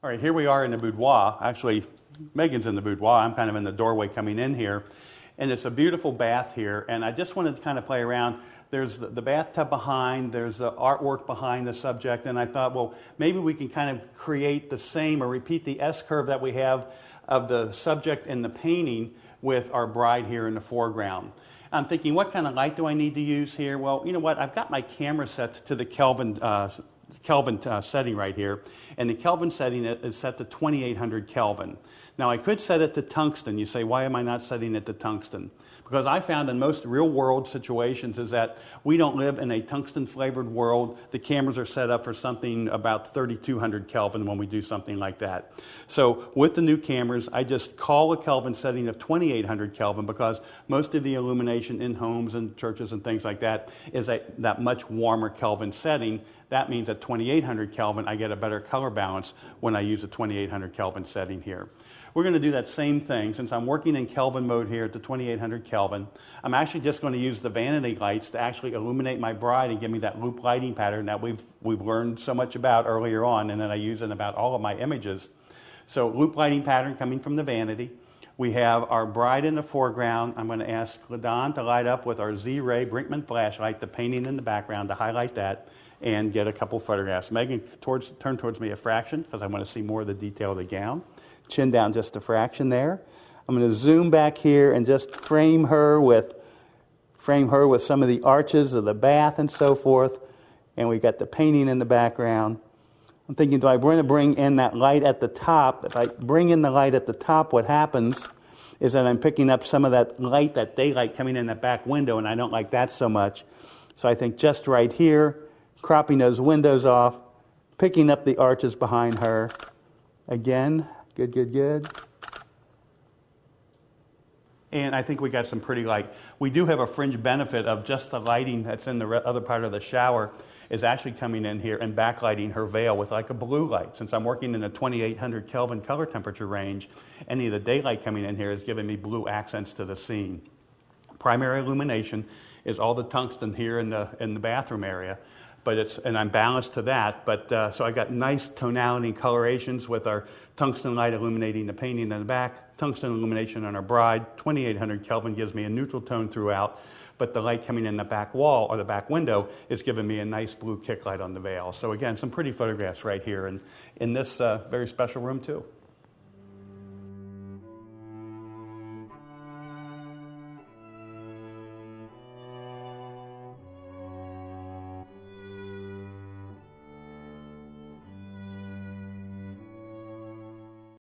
All right, here we are in the boudoir. Actually, Megan's in the boudoir. I'm kind of in the doorway coming in here. And it's a beautiful bath here. And I just wanted to kind of play around. There's the bathtub behind. There's the artwork behind the subject. And I thought, well, maybe we can kind of create the same or repeat the S-curve that we have of the subject in the painting with our bride here in the foreground. I'm thinking, what kind of light do I need to use here? Well, you know what? I've got my camera set to the Kelvin setting right here, and the Kelvin setting is set to 2800 Kelvin. Now, I could set it to tungsten. You say, why am I not setting it to tungsten? Because I found in most real-world situations is that we don't live in a tungsten-flavored world. The cameras are set up for something about 3200 Kelvin when we do something like that. So with the new cameras, I just call a Kelvin setting of 2800 Kelvin because most of the illumination in homes and churches and things like that is that much warmer Kelvin setting. That means at 2800 Kelvin, I get a better color balance when I use a 2800 Kelvin setting here. We're going to do that same thing. Since I'm working in Kelvin mode here at the 2800 Kelvin, I'm actually just going to use the vanity lights to actually illuminate my bride and give me that loop lighting pattern that we've learned so much about earlier on, and that I use in about all of my images. So loop lighting pattern coming from the vanity. We have our bride in the foreground. I'm going to ask LaDon to light up with our Z-Ray Brinkmann flashlight, the painting in the background, to highlight that and get a couple photographs. Megan, turn towards me a fraction because I want to see more of the detail of the gown. Chin down just a fraction there. I'm going to zoom back here and just frame her with some of the arches of the bath and so forth. And we got the painting in the background. I'm thinking, do I want to bring in that light at the top? If I bring in the light at the top, what happens is that I'm picking up some of that light, that daylight coming in that back window, and I don't like that so much. So I think just right here, cropping those windows off, picking up the arches behind her. Again, good, good, good. And I think we got some pretty light. We do have a fringe benefit of just the lighting that's in the other part of the shower is actually coming in here and backlighting her veil with like a blue light. Since I'm working in the 2800 Kelvin color temperature range, any of the daylight coming in here is giving me blue accents to the scene. Primary illumination is all the tungsten here in the bathroom area. And I'm balanced to that, so I got nice tonality and colorations with our tungsten light illuminating the painting in the back, tungsten illumination on our bride. 2800 Kelvin gives me a neutral tone throughout, but the light coming in the back wall or the back window is giving me a nice blue kick light on the veil. So again, some pretty photographs right here in this very special room too.